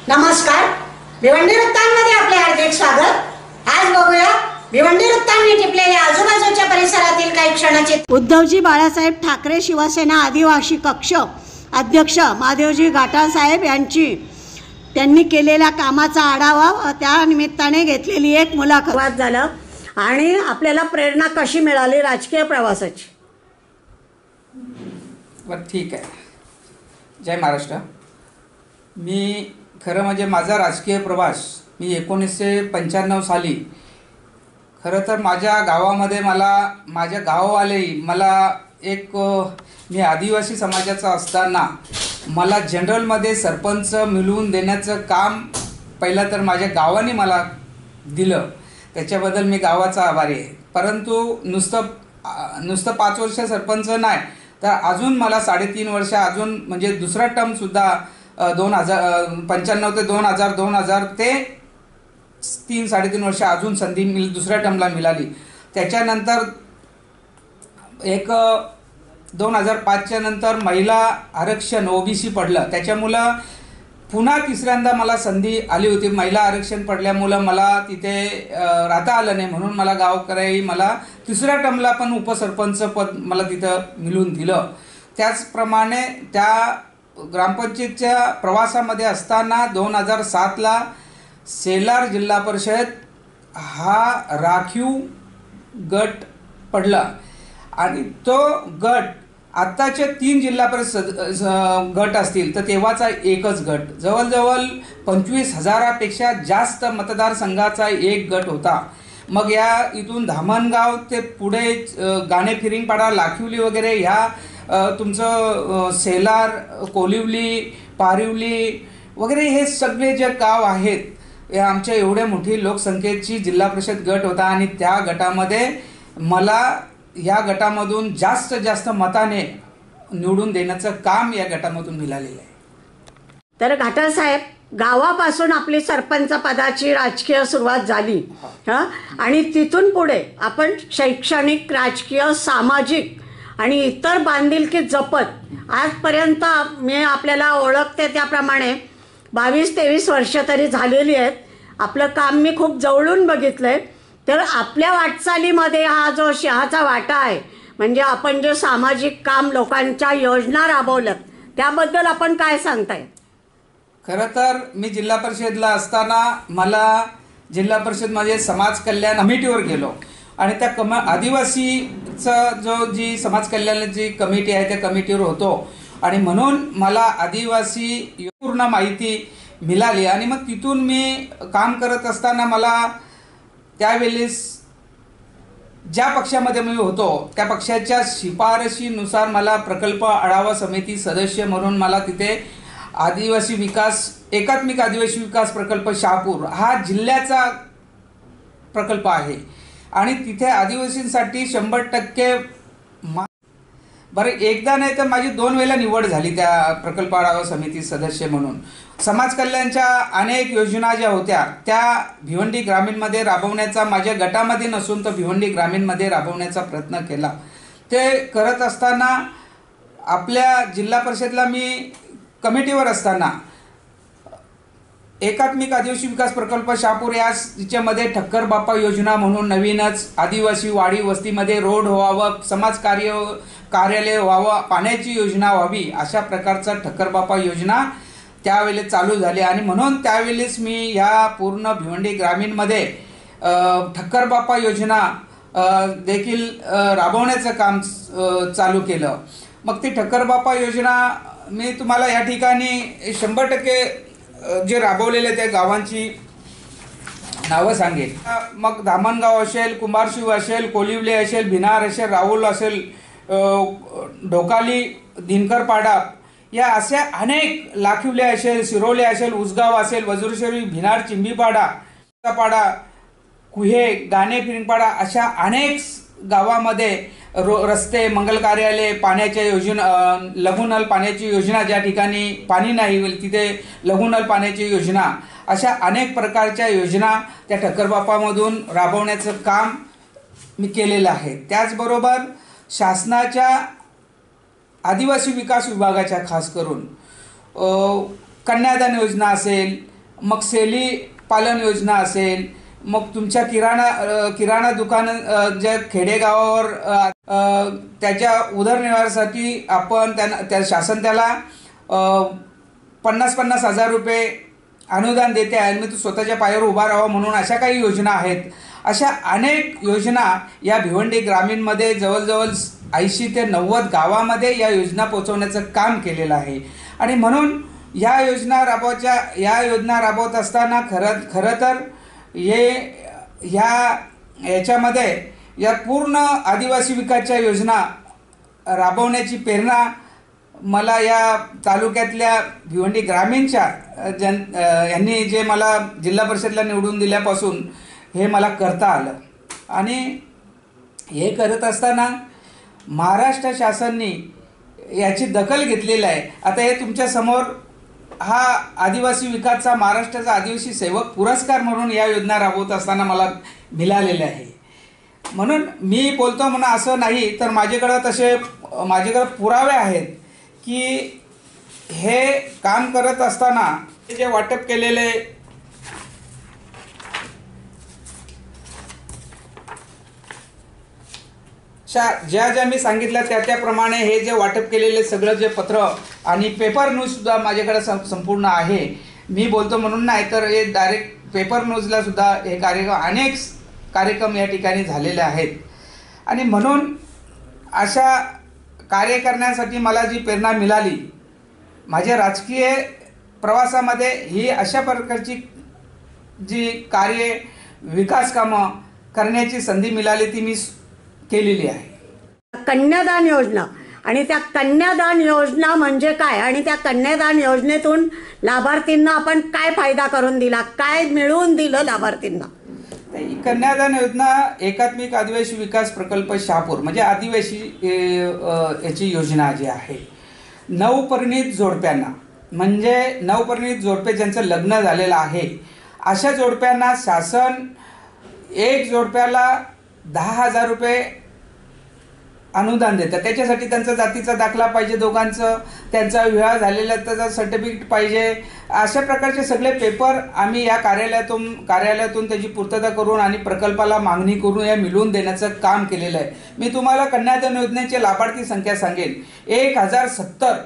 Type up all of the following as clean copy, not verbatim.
नमस्कार, भिवंडी वृत्तांमध्ये आपले हार्दिक स्वागत। आज बघूया भिवंडी वृत्तांनी टिपलेल्या आजूबाजूच्या परिसरातील काही क्षणाचे। उद्धवजी बाळासाहेब ठाकरे शिवसेना आदिवासी कक्ष अध्यक्ष महादेवजी घाटाळ साहेब त्यांनी केलेल्या कामाचा आढावा त्या निमित्ताने घेतलेली एक मुलाखत झालं आणि आपल्याला प्रेरणा कशी मिळाली राजकीय प्रवासाची। ठीक आहे। जय महाराष्ट्र। मी खरं म्हणजे माझा राजकीय प्रवास मी 1995 साली खरं तर माझ्या गावामध्ये माझ्या गाववाले मी आदिवासी समाजाचा असताना मला जनरलमध्ये सरपंच मिळवून देण्याचं काम पहिला तर माझ्या गावाने मला दिलं, त्याच्याबद्दल मी गावाचा आभारी आहे। परंतु नुसतं 5 वर्ष सरपंच नाही तर अजून मला 3.5 वर्ष अजून म्हणजे दुसरा टर्म सुद्धा 95 ते 2000 ते 3-3.5 वर्ष अजून संधी दुसऱ्या टर्मला मिळाली। त्याच्यानंतर 2005च्या नंतर महिला आरक्षण ओबीसी पडलं, त्याच्यामुळं पुन्हा तिसऱ्यांदा मला संधी आली होती। महिला आरक्षण पडल्यामुळं मला तिथे राहता आलं नाही, म्हणून मला गावकरी मला तिसऱ्या टर्मला पण उपसरपंच पद मला तिथं मिळवून दिलं। त्याचप्रमाणे त्या ग्रामपंचायतच्या प्रवासामध्ये असताना 2007ला सेलार जिल्हा परिषद हा राखीव गट पडला आणि तो गट आत्ताचे 3 जिल्हा परिषद गट असतील तर तेव्हाचा एकच गट, जवळजवळ 25,000पेक्षा जास्त मतदारसंघाचा एक गट होता। मग इथून धामणगाव ते पुढे गाणे फिरिंगपाडा लाखिवली वगैरे ह्या तुमचं सेलार कोलिवली पारिवली वगैरे हे सगळे जे गाव आहेत आमच्या एवढ्या मोठी लोकसंख्येची जिल्हा परिषद गट होता आणि त्या गटामध्ये मला या गटामधून जास्त मताने निवडून देण्याचं काम या गटामधून मिळालेलं आहे। तर घाटाळ साहेब, गावापासून आपली सरपंच पदाची राजकीय सुरुवात झाली आणि तिथून पुढे आपण शैक्षणिक, राजकीय, सामाजिक आणि इतर बांधिलकी जपत आजपर्यंत मी आपल्याला ओळखते त्याप्रमाणे 22-23 वर्ष तरी झालेली आहेत। आपलं काम मी खूप जवळून बघितलंय। तर आपल्या वाटचालीमध्ये हा जो सिंहाचा वाटा आहे, म्हणजे आपण जे सामाजिक काम लोकांच्या योजना राबवल्यात त्याबद्दल आपण काय सांगताय? खरं तर मी जिल्हा परिषदला असताना मला जिल्हा परिषदमध्ये समाज कल्याण कमिटीवर गेलो आणि त्या आदिवासीचा जी समाज कल्याणाची कमिटी आहे त्या कमिटीवर होतो आणि म्हणून मला आदिवासी पूर्ण माहिती मिळाली आणि मग तिथून मी काम करत असताना मला त्यावेळेस ज्या पक्षामध्ये मी होतो त्या पक्षाच्या शिफारशीनुसार मला प्रकल्प आढावा समिती सदस्य म्हणून मला तिथे एकात्मिक आदिवासी विकास प्रकल्प शहापूर हा जिल्ह्याचा प्रकल्प आहे आणि तिथे आदिवासींसाठी 100% बरं एकदा नाही तर माझी 2 वेळेला निवड झाली त्या प्रकल्प आढावा समिती सदस्य म्हणून। समाज कल्याणच्या अनेक योजना ज्या होत्या त्या भिवंडी ग्रामीणमध्ये राबवण्याचा माझ्या गटामध्ये नसून तर भिवंडी ग्रामीणमध्ये राबवण्याचा प्रयत्न केला। ते करत असताना आपल्या जिल्हा परिषदला मी कमिटीवर असताना एकात्मिक आदिवासी विकास प्रकल्प शहापूर याच्यामध्ये ठक्कर बाप्पा योजना म्हणून नवीनच आदिवासी वाडी वस्तीमध्ये रोड व्हावं, समाज कार्यालय व्हावं, पाण्याची योजना व्हावी अशा प्रकारचा ठक्कर बाप्पा योजना त्यावेळेस चालू झाली आणि म्हणून त्यावेळेस मी ह्या पूर्ण भिवंडी ग्रामीणमध्ये ठक्कर बाप्पा योजना देखील राबवण्याचं काम चालू केलं। मग ती ठक्कर बाप्पा योजना मी तुम्हाला या ठिकाणी 100% जे राबवलेले त्या गावांची नावं सांगेल। मग धामणगाव असेल, कुंभारशिव असेल, कोलिवले असेल, भिनार असेल, राहुल असेल, ढोकाली, दिनकरपाडा या अशा अनेक लाखिवले असेल, सिरोले असेल, उसगाव असेल, वजुरेश्वरी, भिनार, चिंबीपाडा, कुहे, गाणे फिरिंगपाडा अशा अनेक गावामध्ये रस्ते, मंगल कार्यालय, पाण्याच्या योजना, लघुनल पाण्याची योजना, ज्या ठिकाणी पाणी नाही तिथे लघुनल पाण्याची योजना, अशा अनेक प्रकारच्या योजना त्या ठक्करबापामधून राबवण्याचं काम मी केलेलं आहे। त्याचबरोबर शासनाच्या आदिवासी विकास विभागाच्या खास करून कन्यादान योजना असेल, मग शेळी पालन योजना असेल, मग तुमच्या किराणा दुकान ज्या खेडेगावावर त्याच्या उदरनिर्वाहासाठी आपण शासन त्याला 50,000 हजार रुपये अनुदान देते आहे, मी तू स्वतःच्या पायावर उभा राहावा म्हणून अशा काही योजना आहेत. अशा अनेक योजना या भिवंडी ग्रामीणमध्ये जवळजवळ 80 ते 90 गावामध्ये या योजना पोहोचवण्याचं काम केलेलं आहे. आणि म्हणून या योजना राबवत असताना खरं तर याच्यामध्ये या पूर्ण आदिवासी विकासच्या योजना राबवण्याची प्रेरणा मला या तालुक्यातल्या भिवंडी ग्रामीणच्या यांनी जे मला जिल्हा परिषदला निवडून दिल्यापासून हे मला करता आलं. आणि हे करत असताना महाराष्ट्र शासनाने याची दखल घेतलेली आहे. आता हे तुमच्या समोर हा आदिवासी विकासचा महाराष्ट्राचा आदिवासी सेवक पुरस्कार म्हणून या योजना राबवत असताना मला मिळालेले आहे. म्हणून मी बोलतो म्हणून असं नाही, तर माझ्याकडं पुरावे आहेत की हे काम करत असताना जे वाटप केलेले ज्या मी सांगितल्या त्याप्रमाणे हे जे वाटप केलेले सगळं जे पत्र आणि पेपर न्यूज सुद्धा माझ्याकडे संपूर्ण आहे. मी बोलतो म्हणून नाही, तर हे डायरेक्ट पेपर न्यूजला सुद्धा हे अनेक कार्यक्रम या ठिकाणी झालेले आहेत. आणि म्हणून अशा कार्य करण्यासाठी मला जी प्रेरणा मिळाली माझ्या राजकीय प्रवासामध्ये, ही अशा प्रकारची जी कार्य विकास कामं करण्याची संधी मिळाली ती मी केलेली आहे. कन्यादान योजना, आणि त्या कन्यादान योजना म्हणजे काय, आणि त्या कन्यादान योजनेतून लाभार्थींना आपण काय फायदा करून दिला, काय मिळवून दिलं लाभार्थींना? कन्यादान योजना एकात्मिक आदिवासी विकास प्रकल्प शहापूर म्हणजे आदिवासी याची योजना जी आहे, नवपरिणीत जोडप्यांना म्हणजे नवपरिणीत जोडपे ज्यांचं लग्न झालेलं आहे अशा जोडप्यांना शासन एक जोडप्याला 10,000 रुपये अनुदान देतात. त्याच्यासाठी त्यांचा जातीचा दाखला पाहिजे, दोघांचं त्यांचा विवाह झालेला त्याचा सर्टिफिकेट पाहिजे. अशा प्रकारचे सगळे पेपर आम्ही या कार्यालयातून त्याची पूर्तता करून आणि प्रकल्पाला मागणी करून या मिळवून देण्याचं काम केलेलं आहे. मी तुम्हाला कन्यादान योजनेची लाभार्थी संख्या सांगेन. 1070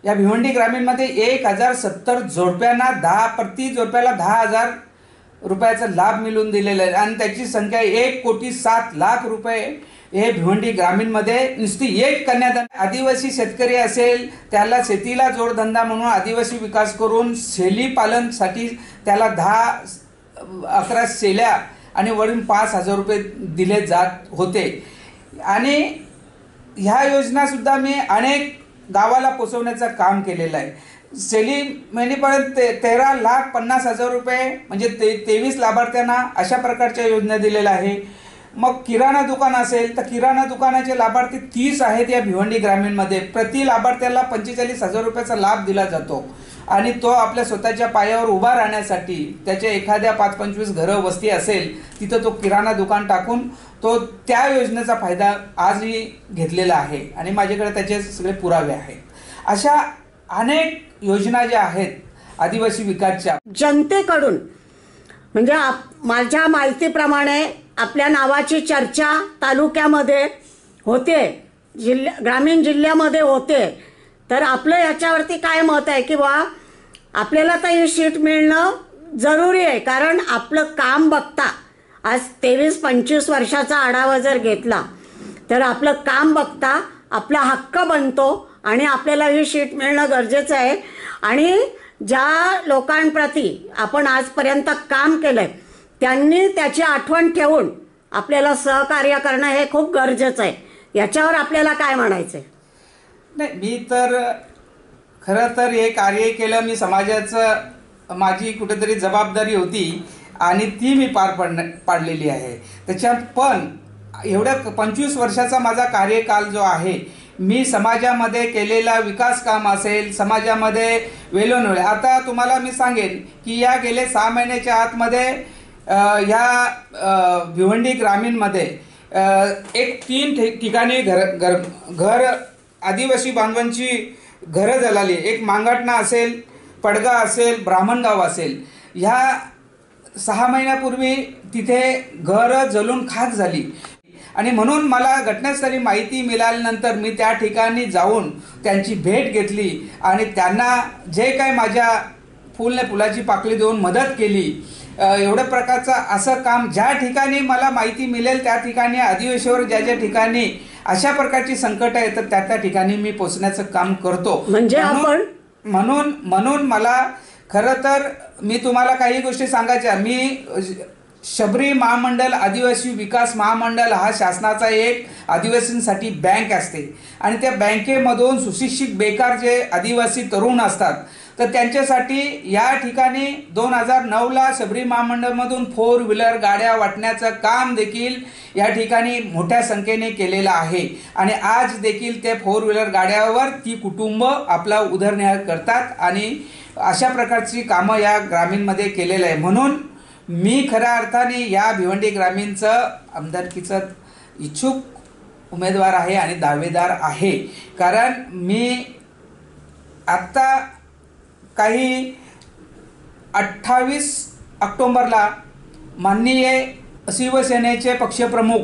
या भिवंडी ग्रामीणमध्ये 1070 जोडप्यांना प्रति जोडप्याला 10,000 रुपयाचा लाभ मिळवून दिलेला आहे. आणि त्याची संख्या 1,07,00,000 रुपये हे भिवंडी ग्रामीणमध्ये नुसती एक कन्यादान. आदिवासी शेतकरी असेल त्याला शेतीला जोडधंदा म्हणून आदिवासी विकास करून शेळी पालनसाठी त्याला 10-11 शेळ्या आणि वरून 5,000 रुपये दिले जात होते. आणि ह्या योजना सुद्धा मी अनेक गावाला पोचवण्याचं काम केलेलं आहे. शेळी महिन्यापर्यंत 13,50,000 रुपये म्हणजे 23 लाभार्थ्यांना अशा प्रकारच्या योजना दिलेल्या आहे. मग किराणा दुकान असेल तर किराणा दुकानाचे लाभार्थी 30 आहेत या भिवंडी ग्रामीणमध्ये. प्रति लाभार्थ्याला 45,000 रुपयाचा लाभ दिला जातो. आणि तो आपल्या स्वतःच्या पायावर उभा राहण्यासाठी त्याच्या एखाद्या 5-25 घरं वस्ती असेल तिथं तो किराणा दुकान टाकून तो त्या योजनेचा फायदा आजही घेतलेला आहे. आणि माझ्याकडे त्याचे सगळे पुरावे आहेत. अशा अनेक योजना ज्या आहेत आदिवासी विकासच्या जनतेकडून म्हणजे माझ्या माहितीप्रमाणे आपल्या नावाची चर्चा तालुक्यामध्ये होते, ग्रामीण जिल्ह्यामध्ये होते. तर आपलं याच्यावरती काय मत आहे की बा आपल्याला तर ही शीट मिळणं जरुरी आहे, कारण आपलं काम बघता आज 23-25 वर्षाचा आढावा जर घेतला तर आपलं काम बघता आपला हक्क बनतो आणि आपल्याला ही शीट मिळणं गरजेचं आहे. आणि ज्या लोकांप्रती आपण आजपर्यंत काम केलंय त्यांनी त्याची आठवण ठेवून आपल्याला सहकार्य करणं हे खूप गरजेचं आहे. याच्यावर आपल्याला काय म्हणायचं आहे? नाही, मी तर खरं तर हे कार्य केलं. मी समाजाचं माझी कुठेतरी जबाबदारी होती आणि ती मी पाडलेली आहे. पण एवढ्या 25 वर्षाचा माझा कार्यकाल जो आहे मी समाजामध्ये केलेला विकास काम असेल, समाजामध्ये वेलोनवेळ. आता तुम्हाला मी सांगेन की या गेले 6 महिन्याच्या आतमध्ये या भिवंडी ग्रामीणमध्ये एक 3 ठिकाणी घर आदिवासी बांधवांची घरं झाली. एक मांगाटणा असेल, पडगा असेल, ब्राह्मणगाव असेल. ह्या 6 महिन्यापूर्वी तिथे घरं जळून खाक झाली आणि म्हणून मला घटनास्थळी माहिती मिळाल्यानंतर मी त्या ठिकाणी जाऊन त्यांची भेट घेतली आणि त्यांना जे काही माझ्या फुलाची पाकळी देऊन मदत केली. एवढ्या प्रकारचं असं काम ज्या ठिकाणी मला माहिती मिळेल त्या ठिकाणी आदिवासीवर ज्या ज्या ठिकाणी अशा प्रकारची संकट आहे तर त्या ठिकाणी मी पोचण्याचं काम करतो. म्हणजे आपण म्हणून मला खरं तर मी तुम्हाला काही गोष्टी सांगायच्या. मी शबरी महामंडळ आदिवासी विकास महामंडळ हा शासनाचा एक आदिवासींसाठी बँक असते आणि त्या बँकेमधून सुशिक्षित बेकार जे आदिवासी तरुण असतात तर त्यांच्यासाठी या ठिकाणी 2009ला शबरी महामंडळमधून 4 व्हीलर गाड्या वाटण्याचं काम देखील या ठिकाणी मोठ्या संख्येने केलेलं आहे आणि आज देखील ते 4 व्हीलर गाड्यावर ती कुटुंब आपला उदरनिर्वाह करतात आणि अशा प्रकारची कामं या ग्रामीणमध्ये केलेलं आहे. म्हणून मी खऱ्या अर्थाने या भिवंडी ग्रामीणचं आमदारकीचं इच्छुक उमेदवार आहे आणि दावेदार आहे. कारण मी आत्ता काही 28 ऑक्टोबरला माननीय शिवसेनेचे पक्षप्रमुख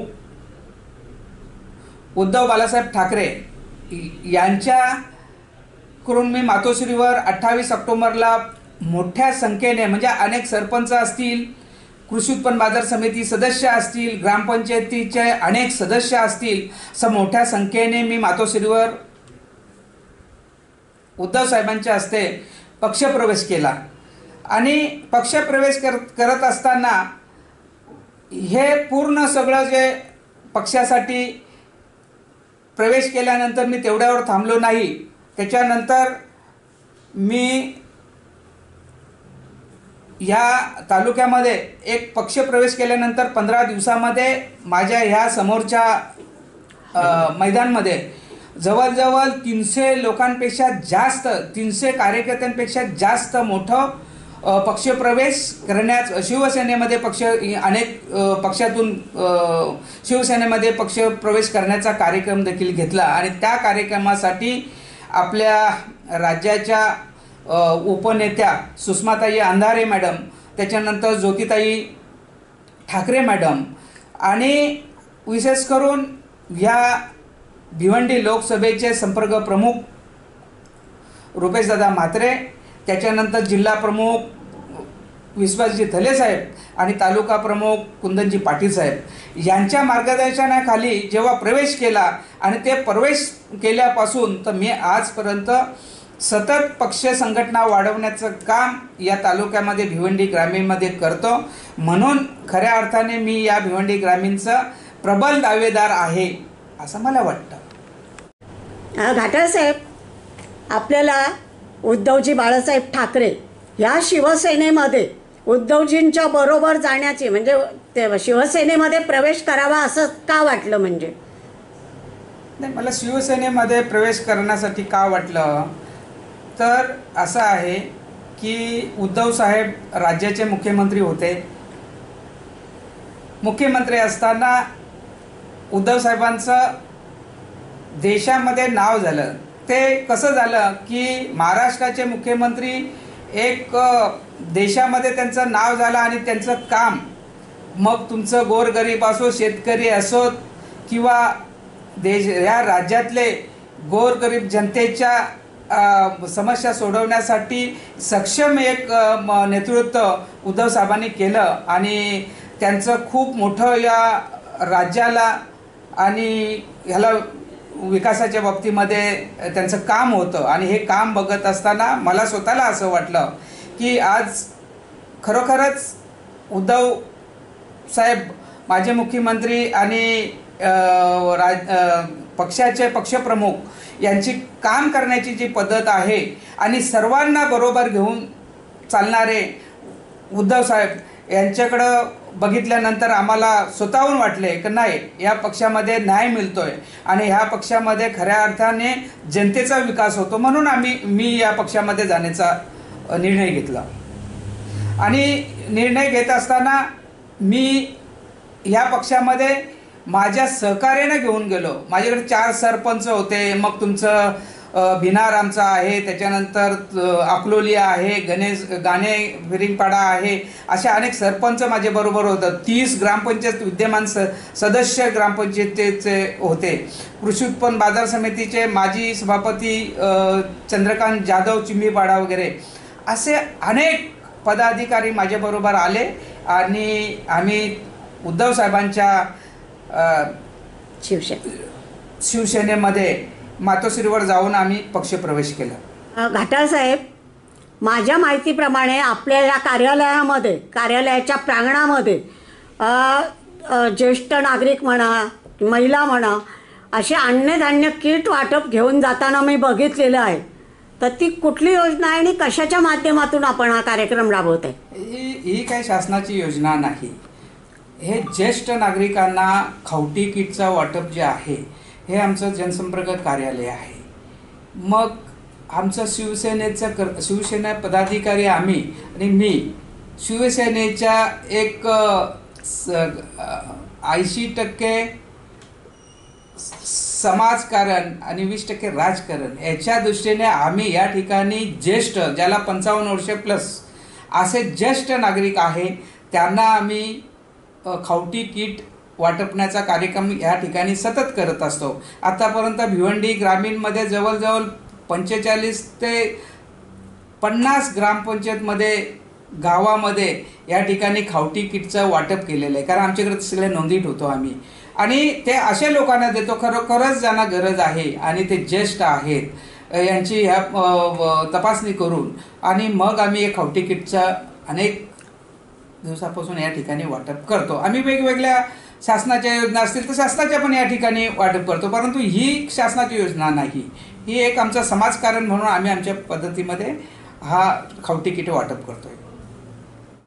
उद्धव बाळासाहेब ठाकरे यांच्याकडून मी मातोश्रीवर 28 ऑक्टोबरला मोठ्या संख्येने म्हणजे अनेक सरपंच असतील, कृषी उत्पन्न बाजार समिती सदस्य असतील, ग्रामपंचायतीचे अनेक सदस्य असतील, असं मोठ्या संख्येने मी मातोश्रीवर उद्धव साहेबांच्या हस्ते पक्षप्रवेश केला आणि पक्षप्रवेश करत असताना हे पूर्ण सगळं जे पक्षासाठी प्रवेश केल्यानंतर मी तेवढ्यावर थांबलो नाही. त्याच्यानंतर मी या तालुक्यामध्ये एक पक्षप्रवेश केल्यानंतर 15 दिवसामध्ये माझ्या ह्या समोरच्या मैदानमध्ये जवळजवळ 300 लोकांपेक्षा जास्त 300 कार्यकर्त्यांपेक्षा जास्त मोठं पक्षप्रवेश करण्यास शिवसेनेमध्ये अनेक पक्षातून शिवसेनेमध्ये पक्षप्रवेश करण्याचा कार्यक्रम देखील घेतला आणि त्या कार्यक्रमासाठी आपल्या राज्याच्या उपनेत्या सुषमाताई अंधारे मॅडम, त्याच्यानंतर ज्योतिताई ठाकरे मॅडम आणि विशेष करून या भिवंडी लोकसभेचे संपर्क प्रमुख रुपेशदादा म्हात्रे, त्याच्यानंतर जिल्हा प्रमुख विश्वासजी थले साहेब आणि तालुका प्रमुख कुंदनजी पाटील साहेब यांच्या मार्गदर्शनाखाली जेव्हा प्रवेश केला आणि ते प्रवेश केल्यापासून तर मी आजपर्यंत सतत पक्ष संघटना वाढवण्याचं काम या तालुक्यामध्ये भिवंडी ग्रामीणमध्ये करतो. म्हणून खऱ्या अर्थाने मी या भिवंडी ग्रामीणचा प्रबल दावेदार आहे असं मला वाटतं. घाटाळ साहेब, आपल्याला उद्धवजी बाळासाहेब ठाकरे या शिवसेनेमध्ये उद्धवजींच्या बरोबर जाण्याची म्हणजे ते शिवसेनेमध्ये प्रवेश करावा असं का वाटलं? म्हणजे नाही, मला शिवसेनेमध्ये प्रवेश करण्यासाठी का वाटलं तर असं आहे की उद्धव साहेब राज्याचे मुख्यमंत्री होते. मुख्यमंत्री असताना उद्धव साहेबांचं देशामध्ये नाव झालं. ते कसं झालं की महाराष्ट्राचे मुख्यमंत्री एक देशामध्ये त्यांचं नाव झालं आणि त्यांचं काम मग तुमचं गोरगरीब असो, शेतकरी असोत किंवा या राज्यातले गोरगरीब जनतेच्या समस्या सोडवण्यासाठी सक्षम एक नेतृत्व उद्धव साहेबांनी केलं आणि त्यांचं खूप मोठं या राज्याला आणि ह्याला विकासाच्या बाबतीमध्ये त्यांचं काम होतं आणि हे काम बघत असताना मला स्वतःला असं वाटलं की आज खरोखरच उद्धव साहेब माझे मुख्यमंत्री आणि पक्षाचे पक्षप्रमुख यांची काम करण्याची जी पद्धत आहे आणि सर्वांना बरोबर घेऊन चालणारे उद्धव साहेब यांच्याकडं बघितल्यानंतर आम्हाला स्वतःहून वाटले की नाही, या पक्षामध्ये न्याय मिळतोय आणि ह्या पक्षामध्ये खऱ्या अर्थाने जनतेचा विकास होतो. म्हणून मी या पक्षामध्ये जाण्याचा निर्णय घेतला आणि निर्णय घेत असताना मी या पक्षामध्ये माझ्या सहकार्याने घेऊन गेलो. माझ्याकडे 4 सरपंच होते, मग तुमचं भिनार आमचा आहे, त्याच्यानंतर अकलोली आहे, गाणे फिरिंगपाडा आहे, अशा अनेक सरपंच माझे बरोबर होतं. 30 ग्रामपंचायत विद्यमान सदस्य ग्रामपंचायतीचे होते. कृषी उत्पन्न बाजार समितीचे माजी सभापती चंद्रकांत जाधव चिंबीपाडा वगैरे असे अनेक पदाधिकारी माझ्याबरोबर आले आणि आम्ही उद्धव साहेबांच्या शिवसेनेमध्ये मातोश्रीवर जाऊन आम्ही पक्षप्रवेश केला. घाटाळ साहेब, माझ्या माहितीप्रमाणे आपल्या या कार्यालयाच्या प्रांगणामध्ये ज्येष्ठ नागरिक म्हणा, महिला म्हणा, असे अन्नधान्य किट वाटप घेऊन जाताना मी बघितलेलं आहे. तर ती कुठली योजना आहे आणि कशाच्या माध्यमातून आपण हा कार्यक्रम राबवत आहे? ही काही शासनाची योजना नाही. हे ज्येष्ठ नागरिकांना खावटी किटचं वाटप जे आहे हे आमचं जनसंपर्क कार्यालय आहे. मग आमचं शिवसेना पदाधिकारी आम्ही आणि मी शिवसेनेच्या एक 80% समाजकारण आणि 20% राजकारण याच्या दृष्टीने आम्ही या ठिकाणी ज्येष्ठ, ज्याला 55 वर्षे प्लस असे ज्येष्ठ नागरिक आहे, त्यांना आम्ही खावटी किट वाटपण्याचा कार्यक्रम या ठिकाणी सतत करत असतो. आतापर्यंत भिवंडी ग्रामीणमध्ये जवळजवळ 45 ते 50 ग्रामपंचायतमध्ये गावामध्ये या ठिकाणी खावटी किटचं वाटप केलेलं आहे. कारण आमच्याकडे सगळे नोंदी ठेवतो आम्ही आणि ते अशा लोकांना देतो खरोखरच ज्यांना गरज आहे आणि ते ज्येष्ठ आहेत यांची ह्या तपासणी करून आणि मग आम्ही हे खावटी किटचं अनेक दिवसापासून या ठिकाणी वाटप करतो. आम्ही वेगवेगळ्या शासनाच्या योजना असतील तर शासनाच्या पण या ठिकाणी वाटप करतो, परंतु ही शासनाची योजना नाही. ही एक आमचं समाजकारण म्हणून आम्ही आमच्या पद्धतीमध्ये हा खावटी किट वाटप करतोय.